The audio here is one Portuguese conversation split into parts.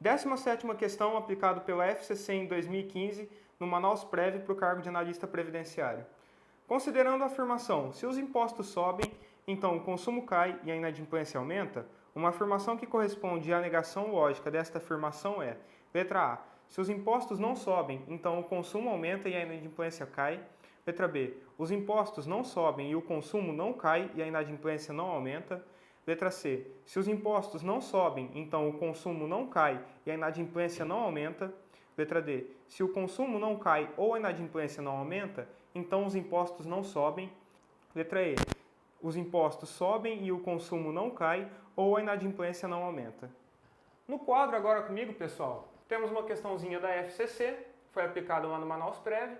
17ª questão aplicado pela FCC em 2015 no Manaus Prev para o cargo de analista previdenciário. Considerando a afirmação, se os impostos sobem, então o consumo cai e a inadimplência aumenta, uma afirmação que corresponde à negação lógica desta afirmação é: letra A, se os impostos não sobem, então o consumo aumenta e a inadimplência cai. Letra B, os impostos não sobem e o consumo não cai e a inadimplência não aumenta. Letra C, se os impostos não sobem, então o consumo não cai e a inadimplência não aumenta. Letra D, se o consumo não cai ou a inadimplência não aumenta, então os impostos não sobem. Letra E, os impostos sobem e o consumo não cai ou a inadimplência não aumenta. No quadro agora comigo, pessoal, temos uma questãozinha da FCC, foi aplicada lá no Manaus Prev,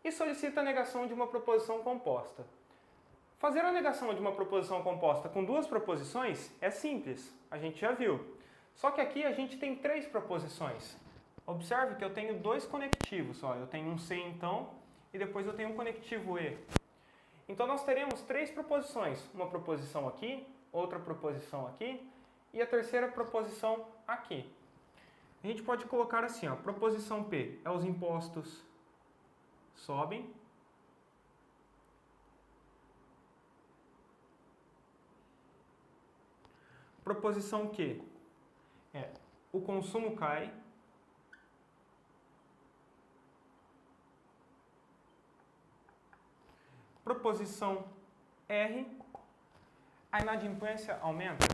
e solicita a negação de uma proposição composta. Fazer a negação de uma proposição composta com duas proposições é simples, a gente já viu. Só que aqui a gente tem três proposições. Observe que eu tenho dois conectivos, ó. Eu tenho um C então, e depois eu tenho um conectivo E. Então nós teremos três proposições, uma proposição aqui, outra proposição aqui, e a terceira proposição aqui. A gente pode colocar assim, ó, proposição P é os impostos sobem. Proposição Q é o consumo cai. Proposição R, a inadimplência aumenta.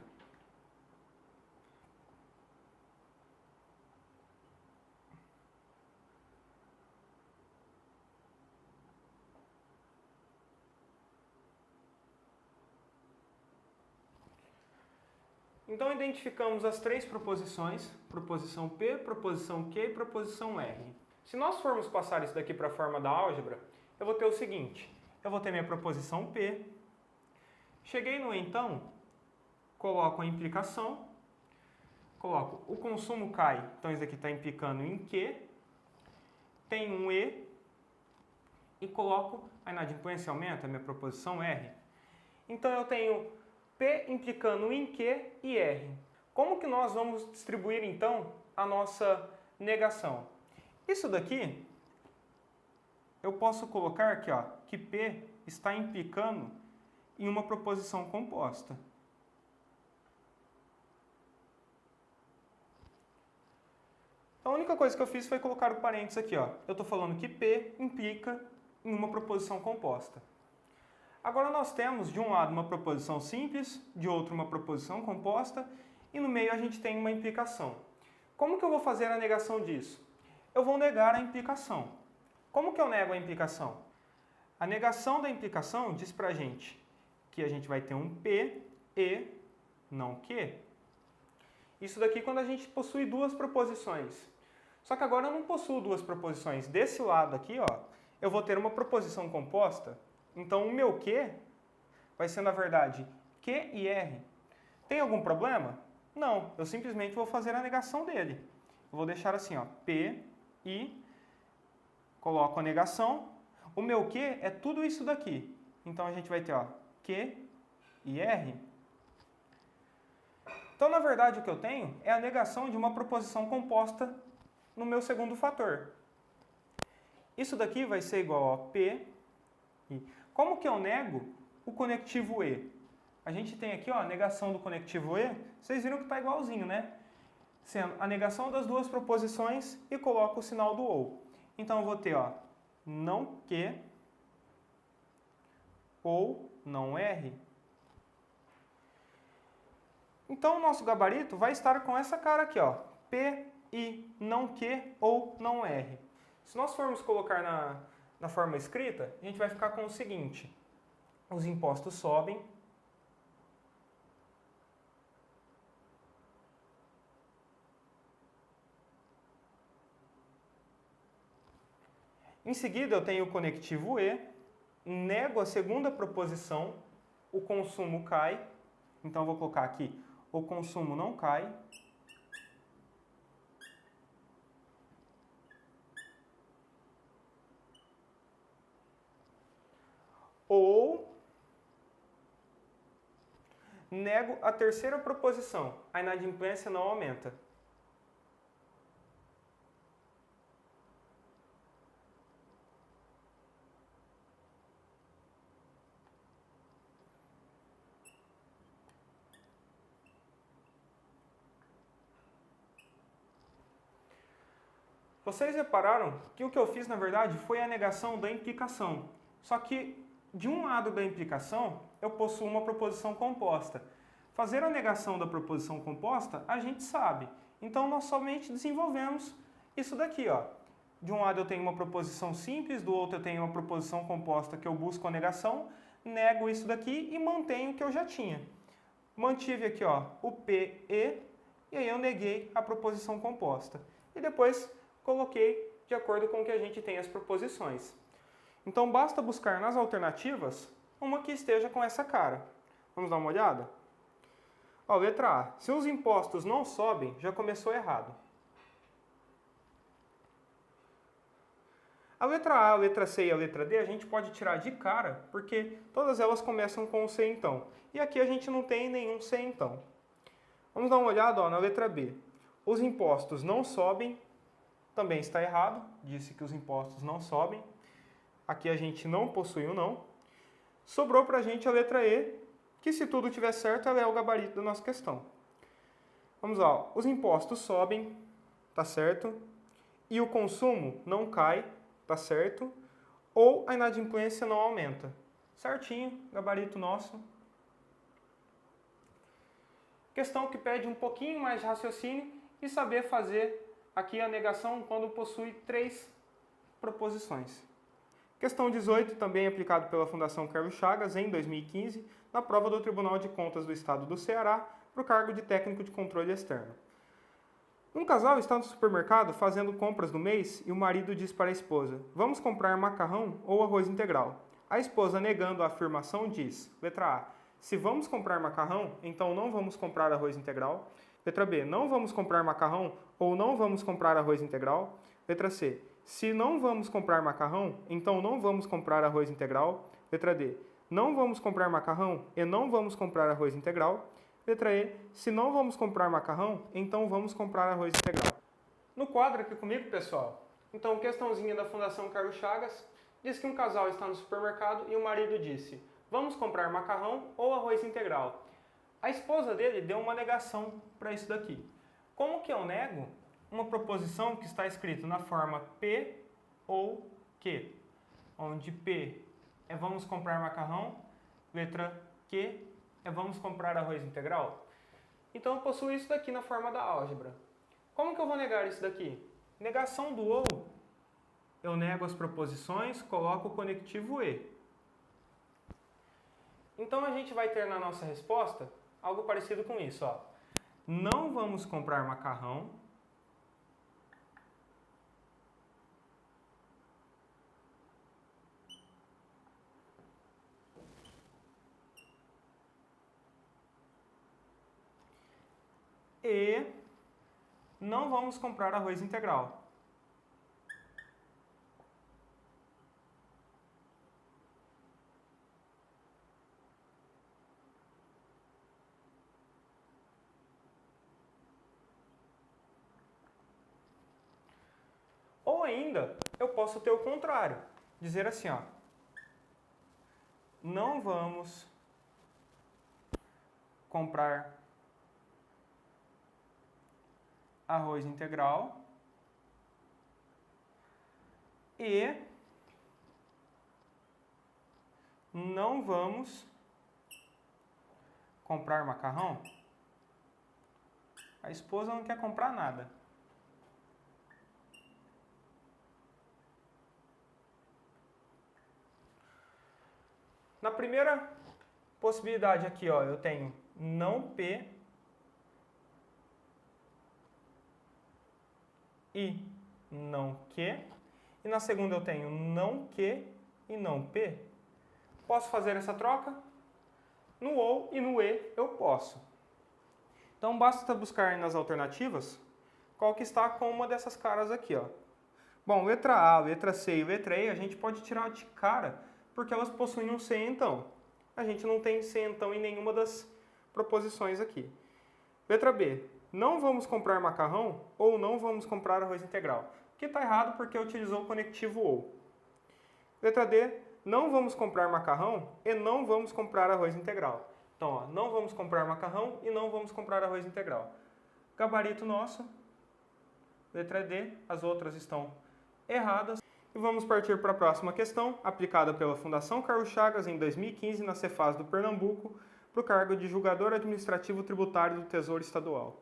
Então, identificamos as três proposições, proposição P, proposição Q e proposição R. Se nós formos passar isso daqui para a forma da álgebra, eu vou ter o seguinte, eu vou ter minha proposição P, cheguei no então, coloco a implicação, coloco o consumo cai, então isso aqui está implicando em Q, tem um E, e coloco a inadimplência aumenta, a minha proposição R. Então eu tenho P implicando em Q e R. Como que nós vamos distribuir, então, a nossa negação? Isso daqui, eu posso colocar aqui, ó, que P está implicando em uma proposição composta. Então, a única coisa que eu fiz foi colocar o parênteses aqui, ó. Eu estou falando que P implica em uma proposição composta. Agora nós temos, de um lado, uma proposição simples, de outro, uma proposição composta, e no meio a gente tem uma implicação. Como que eu vou fazer a negação disso? Eu vou negar a implicação. Como que eu nego a implicação? A negação da implicação diz pra gente que a gente vai ter um P e não Q. Isso daqui quando a gente possui duas proposições. Só que agora eu não possuo duas proposições. Desse lado aqui, ó, eu vou ter uma proposição composta. Então, o meu Q vai ser, na verdade, Q e R. Tem algum problema? Não, eu simplesmente vou fazer a negação dele. Eu vou deixar assim, ó, P e coloco a negação. O meu Q é tudo isso daqui. Então, a gente vai ter, ó, Q e R. Então, na verdade, o que eu tenho é a negação de uma proposição composta no meu segundo fator. Isso daqui vai ser igual a P e... Como que eu nego o conectivo E? A gente tem aqui, ó, a negação do conectivo E, vocês viram que está igualzinho, né? Sendo a negação das duas proposições e coloco o sinal do ou. Então, eu vou ter, ó, não Q ou não R. Então, o nosso gabarito vai estar com essa cara aqui, ó, P e não Q ou não R. Se nós formos colocar na forma escrita, a gente vai ficar com o seguinte: os impostos sobem, em seguida eu tenho o conectivo E, nego a segunda proposição, o consumo cai, então eu vou colocar aqui, o consumo não cai, ou nego a terceira proposição, a inadimplência não aumenta. Vocês repararam que o que eu fiz, na verdade, foi a negação da implicação. Só que, de um lado da implicação, eu possuo uma proposição composta. Fazer a negação da proposição composta, a gente sabe. Então, nós somente desenvolvemos isso daqui, ó. De um lado eu tenho uma proposição simples, do outro eu tenho uma proposição composta que eu busco a negação, nego isso daqui e mantenho o que eu já tinha. Mantive aqui, ó, o P, e aí eu neguei a proposição composta. E depois coloquei de acordo com o que a gente tem as proposições. Então basta buscar nas alternativas uma que esteja com essa cara. Vamos dar uma olhada? Ó, letra A. Se os impostos não sobem, já começou errado. A letra A, a letra C e a letra D a gente pode tirar de cara, porque todas elas começam com o C então. E aqui a gente não tem nenhum C então. Vamos dar uma olhada, ó, na letra B. Os impostos não sobem, também está errado, disse que os impostos não sobem. Aqui a gente não possui o não. Sobrou para a gente a letra E, que se tudo estiver certo, ela é o gabarito da nossa questão. Vamos lá, ó. Os impostos sobem, tá certo? E o consumo não cai, tá certo? Ou a inadimplência não aumenta. Certinho, gabarito nosso. Questão que pede um pouquinho mais de raciocínio e saber fazer aqui a negação quando possui 3 proposições. Questão 18, também aplicado pela Fundação Carlos Chagas em 2015, na prova do Tribunal de Contas do Estado do Ceará, para o cargo de técnico de controle externo. Um casal está no supermercado fazendo compras do mês e o marido diz para a esposa: vamos comprar macarrão ou arroz integral. A esposa, negando a afirmação, diz, letra A, se vamos comprar macarrão, então não vamos comprar arroz integral. Letra B, não vamos comprar macarrão ou não vamos comprar arroz integral. Letra C, se não vamos comprar macarrão, então não vamos comprar arroz integral. Letra D, não vamos comprar macarrão e não vamos comprar arroz integral. Letra E, se não vamos comprar macarrão, então vamos comprar arroz integral. No quadro aqui comigo, pessoal, então questãozinha da Fundação Carlos Chagas, diz que um casal está no supermercado e o marido disse, vamos comprar macarrão ou arroz integral. A esposa dele deu uma negação para isso daqui. Como que eu nego uma proposição que está escrita na forma P ou Q? Onde P é vamos comprar macarrão, letra Q é vamos comprar arroz integral. Então eu possuo isso daqui na forma da álgebra. Como que eu vou negar isso daqui? Negação do ou, eu nego as proposições, coloco o conectivo e. Então a gente vai ter na nossa resposta algo parecido com isso, ó. Não vamos comprar macarrão. E não vamos comprar arroz integral. Ou ainda, eu posso ter o contrário. Dizer assim, ó. Não vamos comprar arroz integral e não vamos comprar macarrão. A esposa não quer comprar nada. Na primeira possibilidade aqui, ó, eu tenho não P e não Q. E na segunda eu tenho não Q e não P. Posso fazer essa troca? No ou e no e eu posso. Então basta buscar nas alternativas qual que está com uma dessas caras aqui, ó. Bom, letra A, letra C e letra E a gente pode tirar de cara porque elas possuem um C então. A gente não tem C então em nenhuma das proposições aqui. Letra B, não vamos comprar macarrão ou não vamos comprar arroz integral. Que está errado porque utilizou o conectivo ou. Letra D, não vamos comprar macarrão e não vamos comprar arroz integral. Então, ó, não vamos comprar macarrão e não vamos comprar arroz integral. Gabarito nosso, Letra D, as outras estão erradas. E vamos partir para a próxima questão, aplicada pela Fundação Carlos Chagas em 2015 na Cefaz do Pernambuco, para o cargo de julgador administrativo tributário do Tesouro Estadual.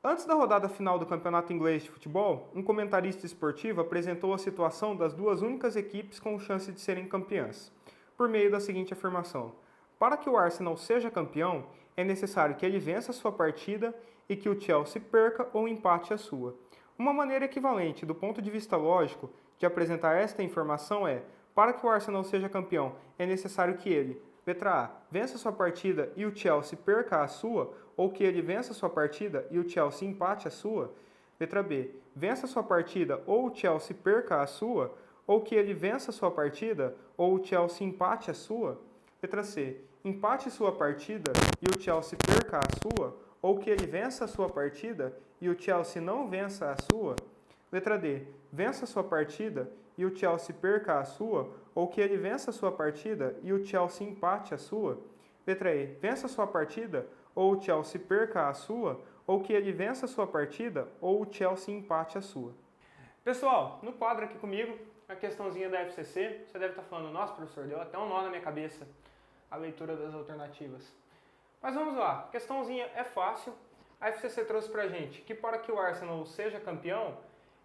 Antes da rodada final do Campeonato Inglês de Futebol, um comentarista esportivo apresentou a situação das duas únicas equipes com chance de serem campeãs, por meio da seguinte afirmação: para que o Arsenal seja campeão, é necessário que ele vença sua partida e que o Chelsea perca ou empate a sua. Uma maneira equivalente, do ponto de vista lógico, de apresentar esta informação é: para que o Arsenal seja campeão, é necessário que ele, letra A, vença sua partida e o Chelsea perca a sua, ou que ele vença sua partida e o Chelsea empate a sua. Letra B, vença sua partida ou o Chelsea perca a sua, ou que ele vença sua partida ou o Chelsea empate a sua. Letra C, empate sua partida e o Chelsea perca a sua, ou que ele vença a sua partida e o Chelsea não vença a sua. Letra D, vença sua partida e o Chelsea perca a sua, ou que ele vença sua partida e o Chelsea empate a sua. Letra E, vença sua partida ou o Chelsea perca a sua, ou que ele vença sua partida ou o Chelsea empate a sua. Pessoal, no quadro aqui comigo, a questãozinha da FCC, você deve estar falando: nossa, professor, deu até um nó na minha cabeça a leitura das alternativas. Mas vamos lá, a questãozinha é fácil. A FCC trouxe pra gente que para que o Arsenal seja campeão,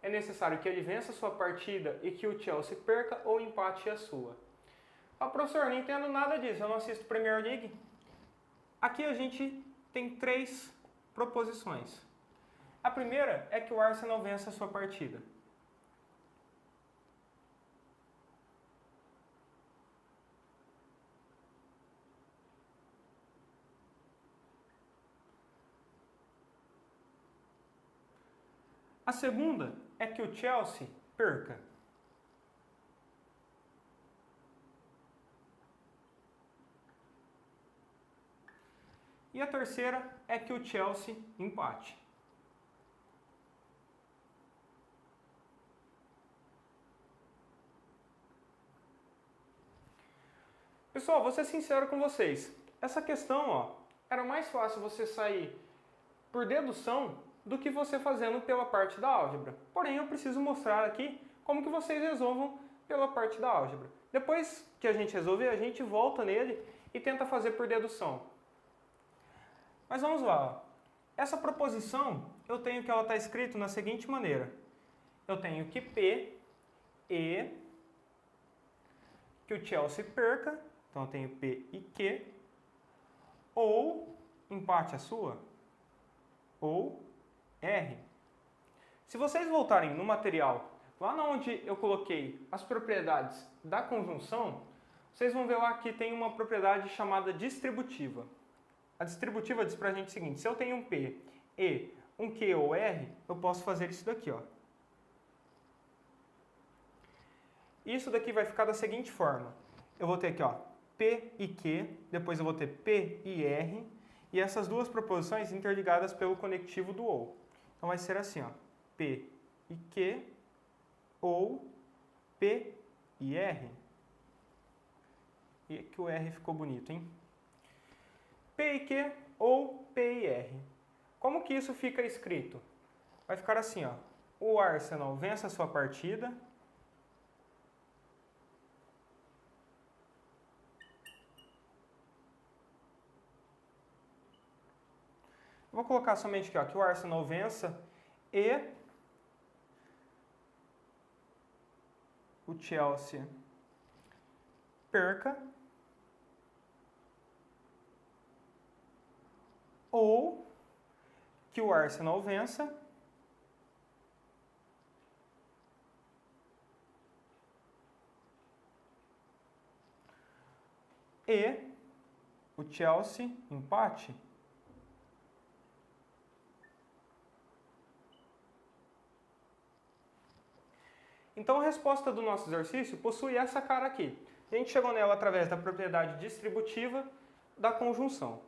é necessário que ele vença sua partida e que o Chelsea perca ou empate a sua. Ah, professor, não entendo nada disso, eu não assisto Premier League. Aqui a gente tem três proposições. A primeira é que o Arsenal vença a sua partida. A segunda é que o Chelsea perca. E a terceira é que o Chelsea empate. Pessoal, vou ser sincero com vocês. Essa questão, era mais fácil você sair por dedução do que você fazendo pela parte da álgebra. Porém, eu preciso mostrar aqui como que vocês resolvam pela parte da álgebra. Depois que a gente resolver, a gente volta nele e tenta fazer por dedução. Mas vamos lá. Essa proposição, eu tenho que ela está escrita na seguinte maneira. Eu tenho que P e que o Chelsea perca, então eu tenho P e Q, ou empate a sua, ou R. Se vocês voltarem no material, lá onde eu coloquei as propriedades da conjunção, vocês vão ver lá que tem uma propriedade chamada distributiva. A distributiva diz pra gente o seguinte: se eu tenho um P e um Q ou R, eu posso fazer isso daqui, Isso daqui vai ficar da seguinte forma. Eu vou ter aqui, P e Q, depois eu vou ter P e R, e essas duas proposições interligadas pelo conectivo do ou. Então vai ser assim, P e Q ou P e R. E que o R ficou bonito, hein? P e Q ou P e R. Como que isso fica escrito? Vai ficar assim, o Arsenal vence a sua partida. Vou colocar somente aqui, que o Arsenal vença e o Chelsea perca, ou que o Arsenal vença e o Chelsea empate. Então a resposta do nosso exercício possui essa cara aqui. A gente chegou nela através da propriedade distributiva da conjunção.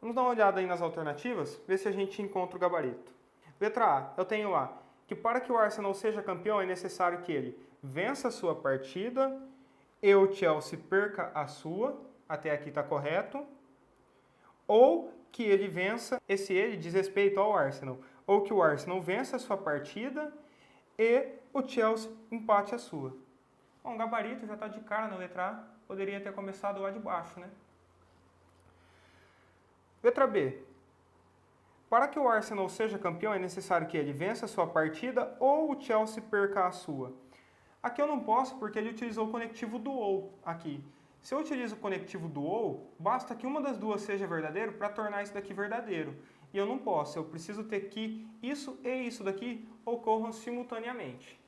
Vamos dar uma olhada aí nas alternativas, ver se a gente encontra o gabarito. Letra A, eu tenho lá que para que o Arsenal seja campeão é necessário que ele vença a sua partida e o Chelsea perca a sua, até aqui está correto, ou que ele vença, esse ele diz respeito ao Arsenal, ou que o Arsenal vença a sua partida e o Chelsea empate a sua. Bom, o gabarito já está de cara na letra A, poderia ter começado lá de baixo, né? Letra B. Para que o Arsenal seja campeão, é necessário que ele vença a sua partida ou o Chelsea perca a sua. Aqui eu não posso porque ele utilizou o conectivo do ou aqui. Se eu utilizo o conectivo do ou, basta que uma das duas seja verdadeiro para tornar isso daqui verdadeiro. E eu não posso, eu preciso ter que isso e isso daqui ocorram simultaneamente.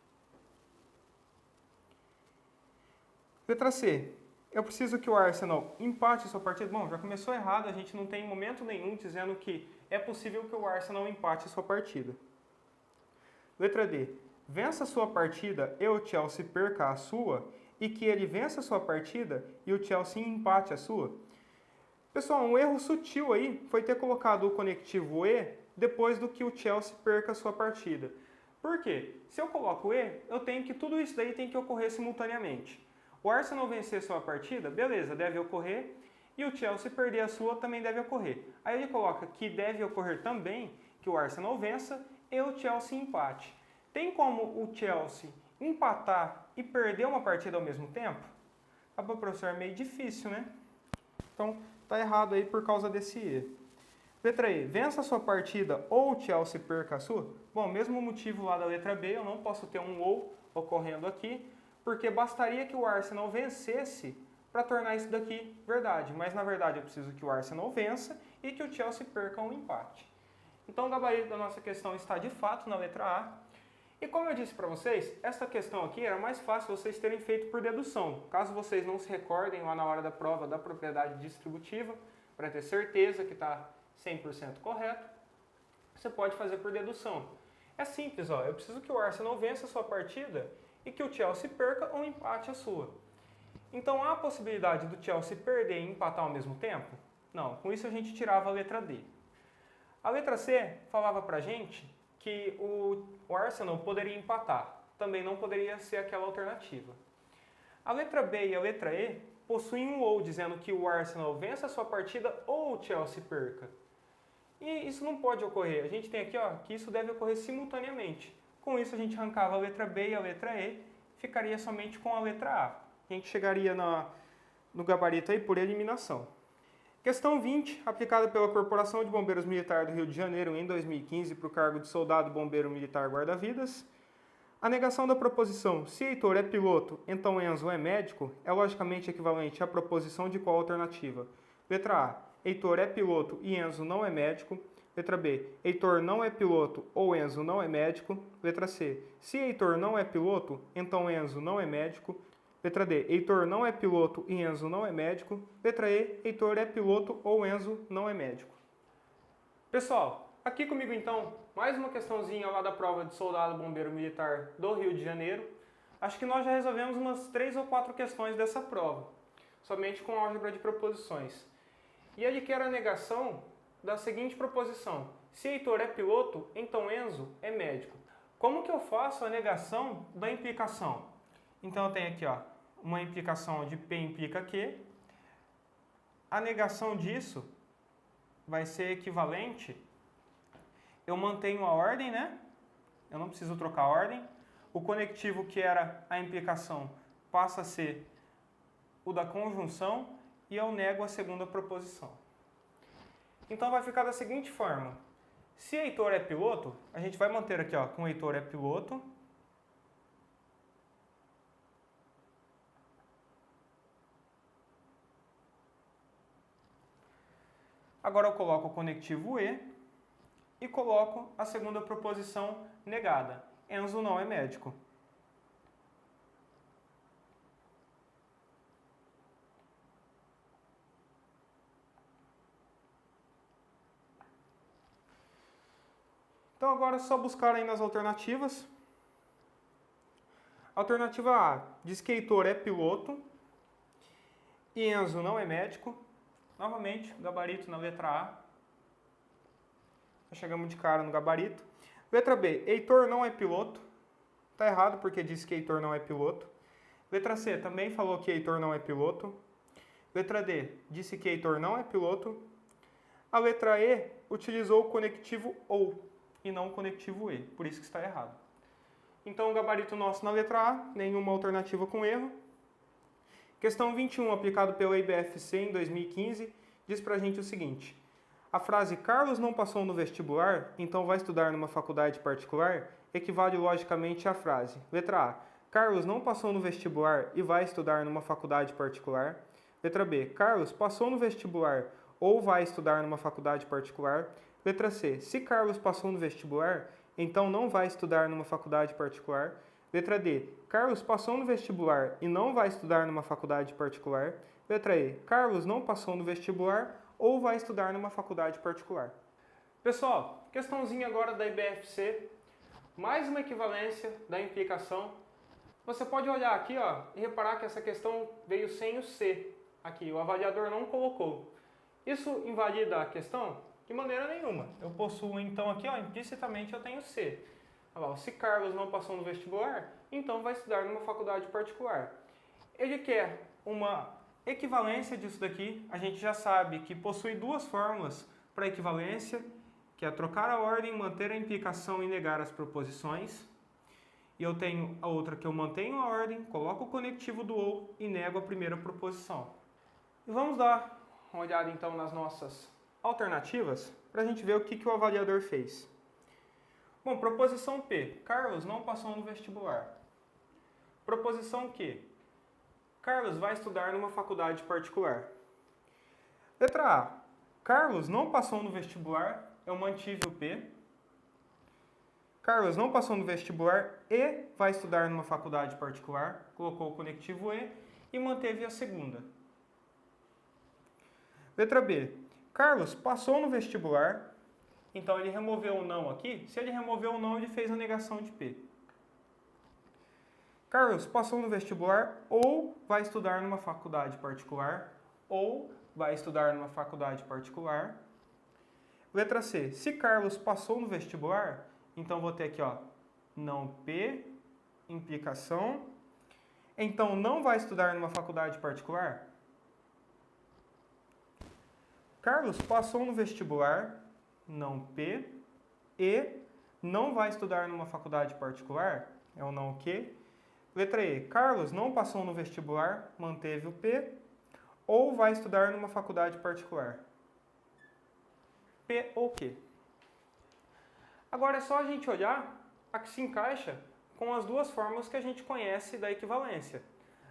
Letra C. Eu preciso que o Arsenal empate sua partida. Bom, já começou errado, a gente não tem momento nenhum dizendo que é possível que o Arsenal empate sua partida. Letra D. Vença sua partida e o Chelsea perca a sua, e que ele vença sua partida e o Chelsea empate a sua. Pessoal, um erro sutil aí foi ter colocado o conectivo e depois do que o Chelsea perca a sua partida. Por quê? Se eu coloco e, eu tenho que tudo isso daí tem que ocorrer simultaneamente. O Arsenal vencer sua partida, beleza, deve ocorrer, e o Chelsea perder a sua também deve ocorrer. Aí ele coloca que deve ocorrer também que o Arsenal vença e o Chelsea empate. Tem como o Chelsea empatar e perder uma partida ao mesmo tempo? Ah, professor, é meio difícil, né? Então, tá errado aí por causa desse E. Letra E. Vença a sua partida ou o Chelsea perca a sua? Bom, mesmo motivo lá da letra B, eu não posso ter um ou ocorrendo aqui, porque bastaria que o Arsenal vencesse para tornar isso daqui verdade. Mas, na verdade, eu preciso que o Arsenal vença e que o Chelsea perca um empate. Então, o gabarito da nossa questão está, de fato, na letra A. E como eu disse para vocês, essa questão aqui era mais fácil vocês terem feito por dedução. Caso vocês não se recordem lá na hora da prova da propriedade distributiva, para ter certeza que está 100% correto, você pode fazer por dedução. É simples, ó. Eu preciso que o Arsenal vença a sua partida e que o Chelsea perca ou empate a sua. Então, há a possibilidade do Chelsea perder e empatar ao mesmo tempo? Não, com isso a gente tirava a letra D. A letra C falava pra gente que o Arsenal poderia empatar, também não poderia ser aquela alternativa. A letra B e a letra E possuem um ou, dizendo que o Arsenal vença a sua partida ou o Chelsea perca. E isso não pode ocorrer, a gente tem aqui ó, que isso deve ocorrer simultaneamente. Com isso a gente arrancava a letra B e a letra E, ficaria somente com a letra A. A gente chegaria no gabarito aí por eliminação. Questão 20, aplicada pela Corporação de Bombeiros Militar do Rio de Janeiro em 2015 para o cargo de soldado bombeiro militar guarda-vidas. A negação da proposição se Heitor é piloto, então Enzo é médico, é logicamente equivalente à proposição de qual alternativa? Letra A. Heitor é piloto e Enzo não é médico. Letra B. Heitor não é piloto ou Enzo não é médico. Letra C. Se Heitor não é piloto, então Enzo não é médico. Letra D. Heitor não é piloto e Enzo não é médico. Letra E. Heitor é piloto ou Enzo não é médico. Pessoal, aqui comigo então, mais uma questãozinha lá da prova de soldado bombeiro militar do Rio de Janeiro. Acho que nós já resolvemos umas 3 ou 4 questões dessa prova, somente com álgebra de proposições. E ele quer a negação da seguinte proposição: se Heitor é piloto, então Enzo é médico. Como que eu faço a negação da implicação? Então eu tenho aqui ó, uma implicação de P implica Q. A negação disso vai ser equivalente, eu mantenho a ordem, né? Eu não preciso trocar a ordem. O conectivo que era a implicação passa a ser o da conjunção e eu nego a segunda proposição. Então vai ficar da seguinte forma: se Heitor é piloto, a gente vai manter aqui ó, com Heitor é piloto. Agora eu coloco o conectivo E e coloco a segunda proposição negada. Enzo não é médico. Então agora é só buscar aí nas alternativas. Alternativa A diz que Heitor é piloto e Enzo não é médico. Novamente, gabarito na letra A. Já chegamos de cara no gabarito. Letra B, Heitor não é piloto. Está errado porque disse que Heitor não é piloto. Letra C, também falou que Heitor não é piloto. Letra D, disse que Heitor não é piloto. A letra E utilizou o conectivo ou. e não o conectivo E, por isso que está errado. Então o gabarito nosso na letra A, nenhuma alternativa com erro. Questão 21, aplicado pela IBFC em 2015, diz pra gente o seguinte: a frase Carlos não passou no vestibular, então vai estudar numa faculdade particular, equivale logicamente à frase. Letra A. Carlos não passou no vestibular e vai estudar numa faculdade particular. Letra B. Carlos passou no vestibular ou vai estudar numa faculdade particular. Letra C. Se Carlos passou no vestibular, então não vai estudar numa faculdade particular. Letra D. Carlos passou no vestibular e não vai estudar numa faculdade particular. Letra E. Carlos não passou no vestibular ou vai estudar numa faculdade particular. Pessoal, questãozinha agora da IBFC, mais uma equivalência da implicação. Você pode olhar aqui, ó, e reparar que essa questão veio sem o C. Aqui, o avaliador não colocou. Isso invalida a questão? De maneira nenhuma. Eu possuo, então, aqui, ó, implicitamente eu tenho C. Olha lá, se Carlos não passou no vestibular, então vai estudar numa faculdade particular. Ele quer uma equivalência disso daqui. A gente já sabe que possui duas fórmulas para equivalência, que é trocar a ordem, manter a implicação e negar as proposições. E eu tenho a outra que eu mantenho a ordem, coloco o conectivo do ou e nego a primeira proposição. E vamos dar uma olhada então nas nossas alternativas para a gente ver o que o avaliador fez. Bom, proposição P. Carlos não passou no vestibular. Proposição Q. Carlos vai estudar numa faculdade particular. Letra A. Carlos não passou no vestibular. Eu mantive o P. Carlos não passou no vestibular e vai estudar numa faculdade particular. Colocou o conectivo E e manteve a segunda. Letra B. Carlos passou no vestibular. Então ele removeu o não aqui. Se ele removeu o não, ele fez a negação de P. Carlos passou no vestibular ou vai estudar numa faculdade particular. Ou vai estudar numa faculdade particular. Letra C. Se Carlos passou no vestibular, então vou ter aqui, ó, não P, implicação. Então não vai estudar numa faculdade particular. Carlos passou no vestibular, não P, e não vai estudar numa faculdade particular, é o não Q. Letra E, Carlos não passou no vestibular, manteve o P, ou vai estudar numa faculdade particular. P ou Q. Agora é só a gente olhar a que se encaixa com as duas fórmulas que a gente conhece da equivalência.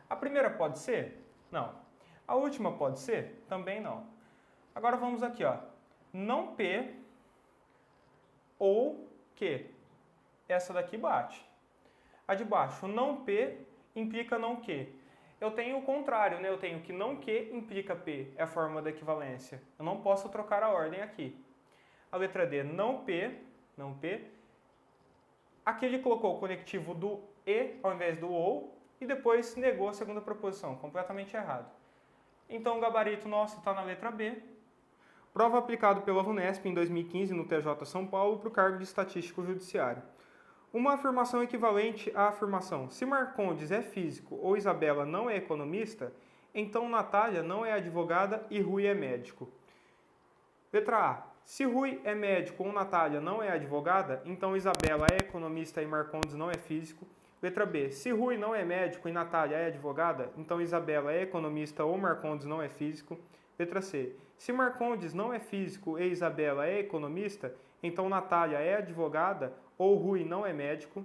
A primeira pode ser? Não. A última pode ser? Também não. Agora vamos aqui, ó. Não P ou Q. Essa daqui bate. A de baixo, não P, implica não Q. Eu tenho o contrário, né? Eu tenho que não Q implica P. É a fórmula da equivalência. Eu não posso trocar a ordem aqui. A letra D, não P. Aqui ele colocou o conectivo do E ao invés do OU e depois negou a segunda proposição. Completamente errado. Então o gabarito nosso está na letra B. Prova aplicado pela VUNESP em 2015 no TJ São Paulo para o cargo de estatístico judiciário. Uma afirmação equivalente à afirmação: se Marcondes é físico ou Isabela não é economista, então Natália não é advogada e Rui é médico. Letra A. Se Rui é médico ou Natália não é advogada, então Isabela é economista e Marcondes não é físico. Letra B. Se Rui não é médico e Natália é advogada, então Isabela é economista ou Marcondes não é físico. Letra C. Se Marcondes não é físico e Isabela é economista, então Natália é advogada ou Rui não é médico.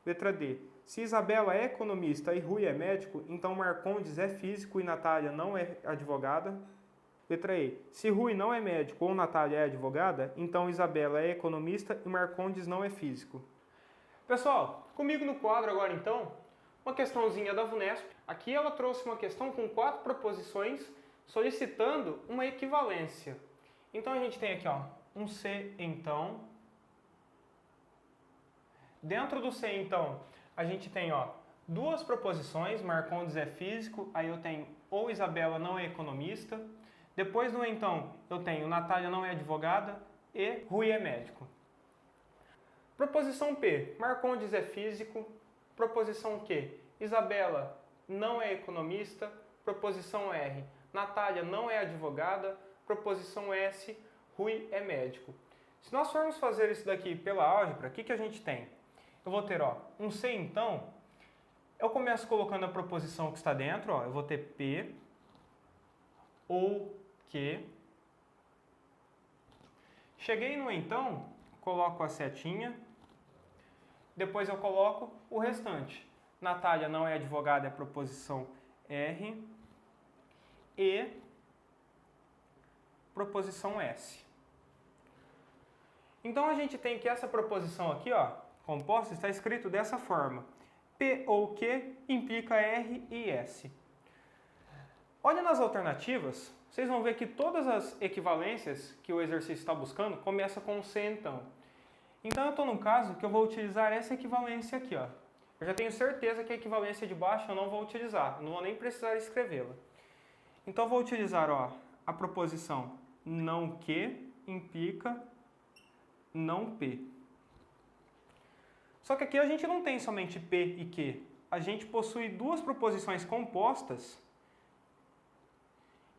Letra D. Se Isabela é economista e Rui é médico, então Marcondes é físico e Natália não é advogada. Letra E. Se Rui não é médico ou Natália é advogada, então Isabela é economista e Marcondes não é físico. Pessoal, comigo no quadro agora então, uma questãozinha da VUNESP. Aqui ela trouxe uma questão com 4 proposições solicitando uma equivalência. Então a gente tem aqui, ó, um C então. Dentro do C então, a gente tem, ó, 2 proposições, Marcondes é físico, aí eu tenho ou Isabela não é economista. Depois no então, eu tenho Natália não é advogada e Rui é médico. Proposição P, Marcondes é físico. Proposição Q, Isabela não é economista. Proposição R, Natália não é advogada. Proposição S, Rui é médico. Se nós formos fazer isso daqui pela álgebra, o que a gente tem? Eu vou ter um C, então, eu começo colocando a proposição que está dentro, eu vou ter P ou Q. Cheguei no então, coloco a setinha, depois eu coloco o restante. Natália não é advogada, é a proposição R e proposição S. Então a gente tem que essa proposição aqui, composta, está escrito dessa forma. P ou Q implica R e S. Olha nas alternativas, vocês vão ver que todas as equivalências que o exercício está buscando começam com C então. Então eu estou num caso que eu vou utilizar essa equivalência aqui. Eu já tenho certeza que a equivalência de baixo eu não vou utilizar, não vou nem precisar escrevê-la. Então eu vou utilizar a proposição não Q implica não P. Só que aqui a gente não tem somente P e Q. A gente possui duas proposições compostas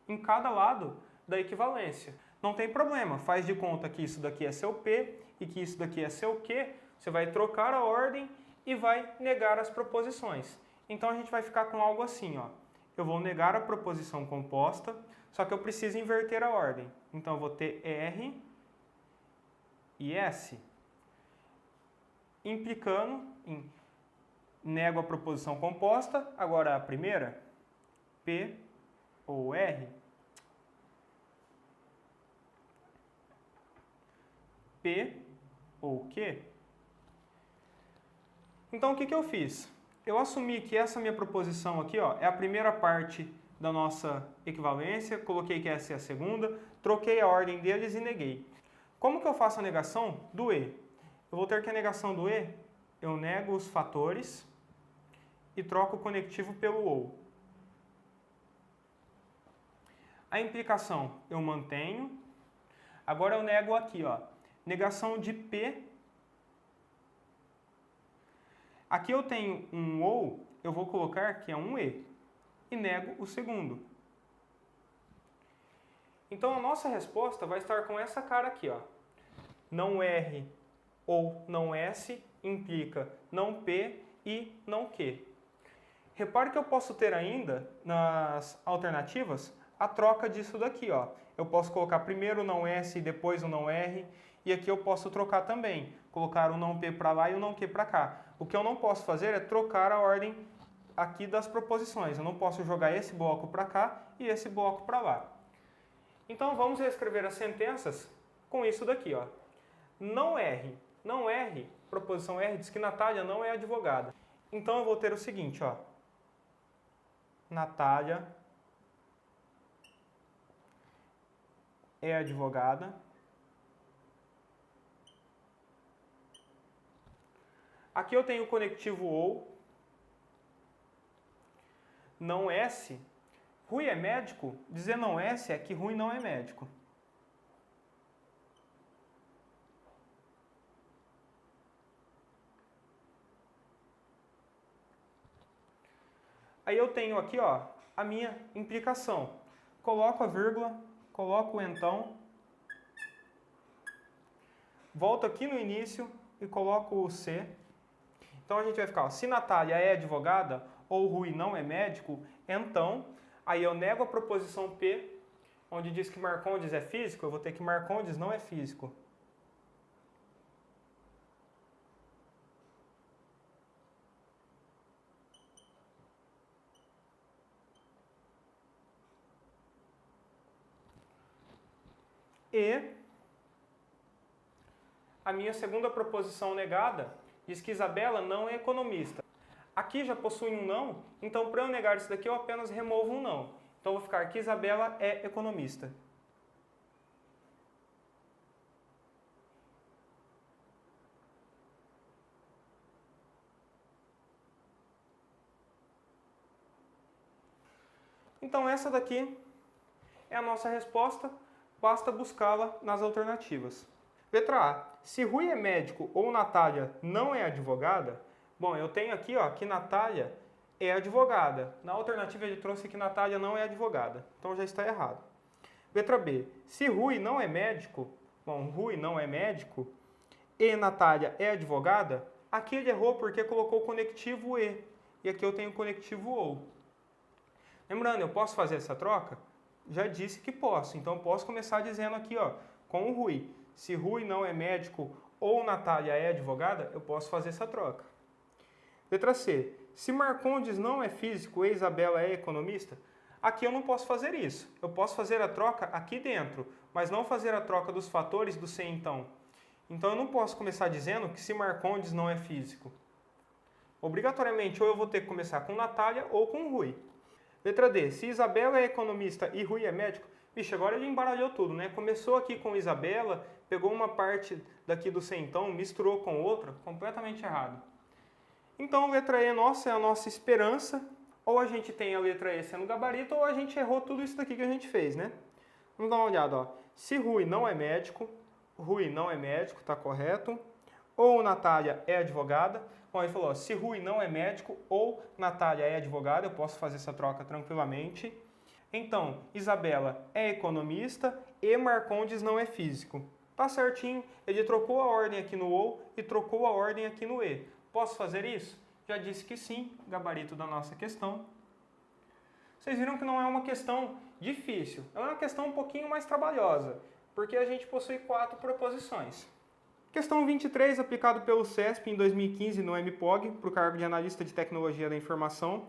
em cada lado da equivalência. Não tem problema, faz de conta que isso daqui é seu P e que isso daqui é seu Q. Você vai trocar a ordem e vai negar as proposições. Então a gente vai ficar com algo assim, Eu vou negar a proposição composta, só que eu preciso inverter a ordem. Então eu vou ter R e S, implicando em nego a proposição composta, agora a primeira, P ou R, P ou Q. Então o que eu fiz? Eu assumi que essa minha proposição aqui é a primeira parte da nossa equivalência, coloquei que essa é a segunda, troquei a ordem deles e neguei. Como que eu faço a negação do E? Eu vou ter que a negação do E, eu nego os fatores e troco o conectivo pelo OU. A implicação eu mantenho. Agora eu nego aqui, negação de P. Aqui eu tenho um OU, eu vou colocar que é um E e nego o segundo. Então a nossa resposta vai estar com essa cara aqui, Não R ou não S implica não P e não Q. Repare que eu posso ter ainda nas alternativas a troca disso daqui, Eu posso colocar primeiro o não S e depois o não R, e aqui eu posso trocar também, colocar o não P para lá e o não Q para cá. O que eu não posso fazer é trocar a ordem aqui das proposições. Eu não posso jogar esse bloco para cá e esse bloco para lá. Então vamos reescrever as sentenças com isso daqui, Não R. Não R, proposição R, diz que Natália não é advogada. Então eu vou ter o seguinte, Natália é advogada. Aqui eu tenho o conectivo OU. Não S. Rui é médico? Dizer não S é que Rui não é médico. Aí eu tenho aqui, a minha implicação. Coloco a vírgula, coloco o então, volto aqui no início e coloco o C. Então a gente vai ficar, se Natália é advogada ou Rui não é médico, então, aí eu nego a proposição P, onde diz que Marcondes é físico, eu vou ter que Marcondes não é físico. E a minha segunda proposição negada diz que Isabela não é economista. Aqui já possui um não, então para eu negar isso daqui eu apenas removo um não. Então eu vou ficar que Isabela é economista. Então essa daqui é a nossa resposta, basta buscá-la nas alternativas. Letra A. Se Rui é médico ou Natália não é advogada, bom, eu tenho aqui que Natália é advogada. Na alternativa ele trouxe que Natália não é advogada, então já está errado. Letra B. Se Rui não é médico, Bom, Rui não é médico e Natália é advogada. Aqui ele errou porque colocou o conectivo e. E aqui eu tenho o conectivo ou. Lembrando, eu posso fazer essa troca? Já disse que posso. Então, eu posso começar dizendo aqui, ó, com o Rui. Se Rui não é médico ou Natália é advogada, eu posso fazer essa troca. Letra C. Se Marcondes não é físico e Isabela é economista, aqui eu não posso fazer isso. Eu posso fazer a troca aqui dentro, mas não fazer a troca dos fatores do C então. Então eu não posso começar dizendo que se Marcondes não é físico. Obrigatoriamente, ou eu vou ter que começar com Natália ou com Rui. Letra D. Se Isabela é economista e Rui é médico, vixe, agora ele embaralhou tudo, né? Começou aqui com Isabela, pegou uma parte daqui do C então, misturou com outra, completamente errado. Então, letra E nossa é a nossa esperança. Ou a gente tem a letra E sendo gabarito, ou a gente errou tudo isso daqui que a gente fez, né? Vamos dar uma olhada, ó. Se Rui não é médico, tá correto. Ou Natália é advogada. Bom, ele falou, ó, se Rui não é médico ou Natália é advogada, eu posso fazer essa troca tranquilamente. Então, Isabela é economista e Marcondes não é físico. Tá certinho, ele trocou a ordem aqui no ou e trocou a ordem aqui no e. Posso fazer isso? Já disse que sim, gabarito da nossa questão. Vocês viram que não é uma questão difícil, é uma questão um pouquinho mais trabalhosa, porque a gente possui 4 proposições. Questão 23, aplicado pelo CESP em 2015 no MPOG, para o cargo de Analista de Tecnologia da Informação.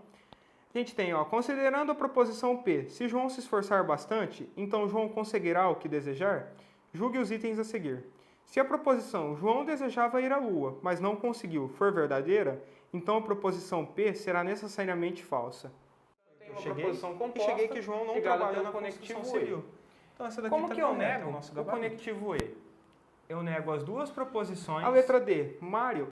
A gente tem, ó, considerando a proposição P, se João se esforçar bastante, então João conseguirá o que desejar? Julgue os itens a seguir. Se a proposição João desejava ir à Lua, mas não conseguiu, for verdadeira, então a proposição P será necessariamente falsa. Eu cheguei que João não trabalhou na conectivo civil. Então essa daqui Como que eu nego o conectivo E? Eu nego as duas proposições. A letra D, Mário